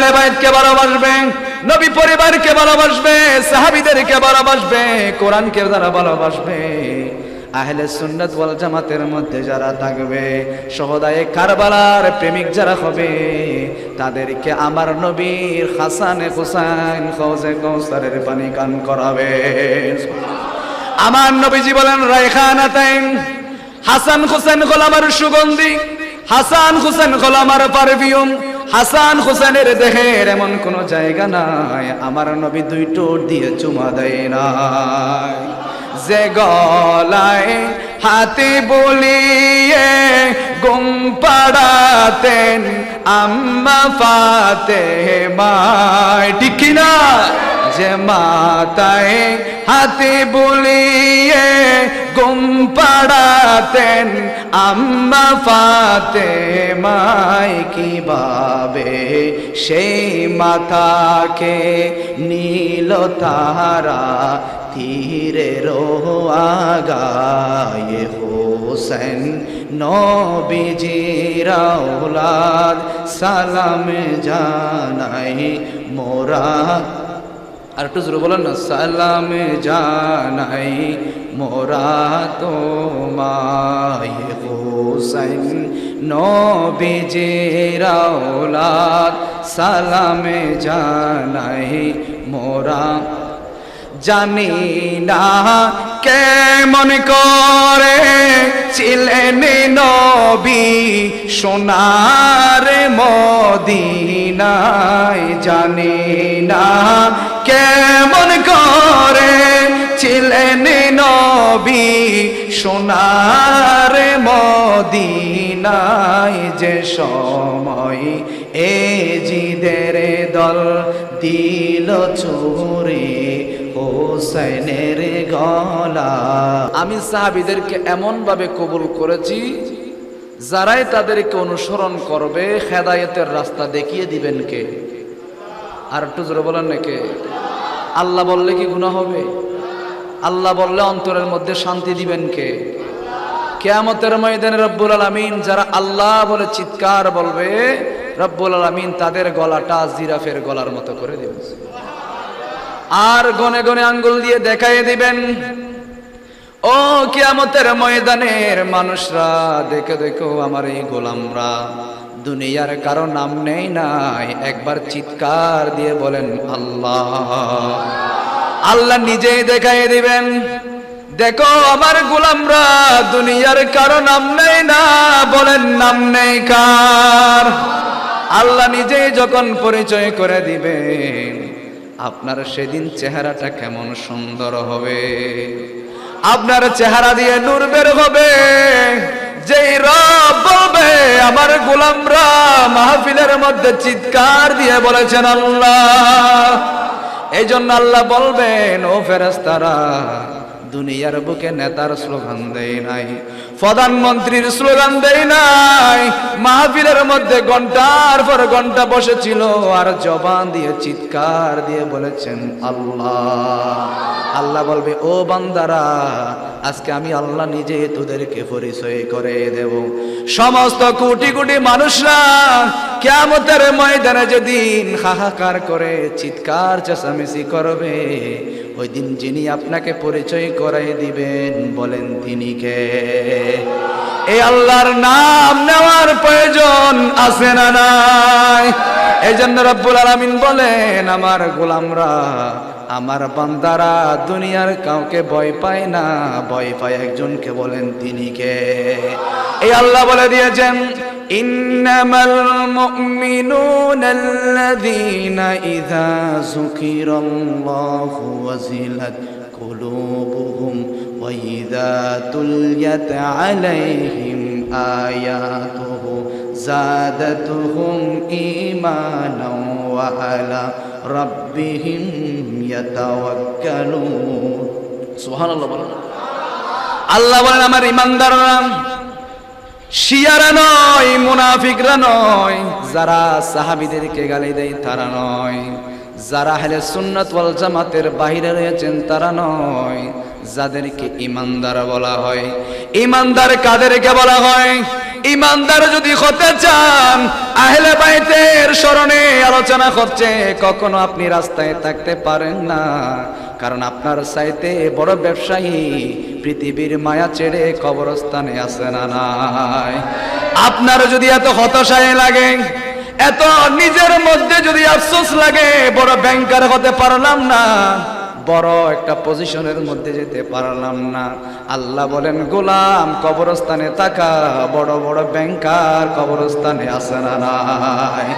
আহলে বাইতকে ভালোবাসবে, নবী পরিবারকে ভালোবাসবে, সাহাবীদেরকে ভালোবাসবে, কোরআনকে যারা ভালোবাসবে, আহলে সুন্নাত ওয়াল জামাতের মধ্যে যারা থাকবে, শহদায়ে কারবালার প্রেমিক যারা হবে, তাদেরকে আমার নবীর হাসানে হুসাইন হৌজে কাউসারের পানি পান করাবে। আমার নবীজি বলেন রায়হানাতাইন, হাসান হুসেন হলো আমার সুগন্ধি, হাসান হুসেন হলো আমার পারফিউম, হাসান হুসেনের দেহের এমন কোন জায়গা নাই আমার নবী দুই ঠোঁট দিয়ে চুমা দেয় না। যে গলায় হাতে বলিয়ে গুম পাড়াতেন আম্মা ফাতেমা, ঠিক কি না? যে মাথায় হাতে বলিয়ে গুম পাড়াতেন আম্মা ফাতেমায়, কিভাবে সেই মাথাকে নীল তারা ধীরে রোয়াগায়ে হোসেন নবীজির আওলাদ সালাম জানাই মোরা। আর একটু জোরে বলেন না, সালাম জানাই মোরা তোমায় হোসেন নবীজির আওলাদ সালাম জানাই মোরা। জানি না কেমন করে ছিলেন নবী সোনার মদিনায়, জানি না কেমন করে ছিলেন নবী সোনার মদিনায়, যে সময় এ জিদের দল দিল চুরি হোসেনের গলা। আমি সাহাবীদেরকে এমন ভাবে কবুল করেছি, যারাই তাদেরকে অনুসরণ করবে হেদায়েতের রাস্তা দেখিয়ে দিবেন কে? আর একটু জোরে বলেন না কে? আল্লাহ বললে কি গুনাহ হবে? আল্লাহ বললে অন্তরের মধ্যে শান্তি দিবেন কে? কিয়ামতের ময়দানে রব্বুল আলামিন যারা আল্লাহ বলে চিৎকার বলবে, রব্বুল আলামিন তাদের গলাটা জিরাফের গলার মতো করে দিবেন, আর গনে গনে আঙ্গুল দিয়ে দেখাই দিবেন। ও কিয়ামতের ময়দানের মানুষরা, দেখে দেখো আমার এই গোলামরা দুনিয়ার কারো নাম নেই নাই, একবার চিৎকার দিয়ে বলেন আল্লাহ। আল্লাহ নিজেই দেখাই দিবেন, দেখো আমার গোলামরা দুনিয়ার কারো নাম নেই না, বলেন নাম নেই কার? আল্লাহ নিজেই যখন পরিচয় করে দিবেন, আপনার সেদিন চেহারাটা কেমন সুন্দর হবে, আপনার চেহারা দিয়ে নূর বের হবে। যেই রব বলবে আমার গোলামরা মাহফিলের মধ্যে চিৎকার দিয়ে বলেছেন আল্লাহ, এই জন্য আল্লাহ বলবেন ও ফেরেশতারা, দুনিয়ার বুকে নেতার স্লোগান দেয় নাই, প্রধানমন্ত্রীর স্লোগান দেয় নাই, মাহফিলের মধ্যে ঘন্টার পর ঘন্টা বসেছিল আর জবান দিয়ে চিৎকার দিয়ে বলেছেন আল্লাহ। আল্লাহ বলবে ও বান্দারা, আজকে আমি আল্লাহ নিজে তোদেরকে পরিচয় করে দেব। সমস্ত কোটি কোটি মানুষরা কিয়ামতের ময়দানে যেদিন হাহাকার করে চিৎকার চেঁচামেচি করবে, ওই দিন যিনি আপনাকে পরিচয় করাই দিবেন, বলেন তিনি কে? এই আল্লাহর নাম নেওয়ার প্রয়োজন আছে না নাই? এই জন্য রব্বুল আলামিন বলেন আমার গোলামরা, আমার বান্দারা দুনিয়ার কাউকে ভয় পায় না, ভয় পায় একজনকে, বলেন তিনি কে? এই আল্লাহ বলে দিয়েছেন ইন্নামাল মুমিনুনাল্লাযীনা ইযা যুকিরাল্লাহু ওয়াজিলাত কুলুবুহুম ওয়া ইযা তুলিয়াত আলাইহিম আয়াতুহু যাদাতুহুম ঈমানাও ওয়া আলা রাব্বিহিম ইয়াতাওয়াক্কালুন। সুবহানাল্লাহ বলেন। আল্লাহ বলেন আমার ঈমানদাররা, শিয়ারা নয়, মুনাফিকরা নয়, যারা সাহাবীদেরকে গালি দেয় তারা নয়, যারা আহলে সুন্নাত ওয়াল জামাতের বাইরে রয়েছেন তারা নয়, যাদেরকে ঈমানদার বলা হয়। ঈমানদার কাদেরকে বলা হয়? ইমানদার যদি হতে চান, আহলে বাইতের স্মরণে আলোচনা করছে, কখনো আপনি রাস্তায় থাকতে পারেন না, কারণ আপনার চাইতে বড় ব্যবসায়ী পৃথিবীর মায়া ছেড়ে কবরস্থানে আছে না নাই? আপনার যদি এত হতাশায় লাগে, এত নিজের মধ্যে যদি আফসোস লাগে, বড় ব্যাংকার হতে পারলাম না, বড় একটা পজিশনের মধ্যে যেতে পারলাম না, আল্লাহ বলেন গোলাম কবরস্থানে থাকা বড় বড় ব্যাংকার কবরস্থানে আছে না নাই?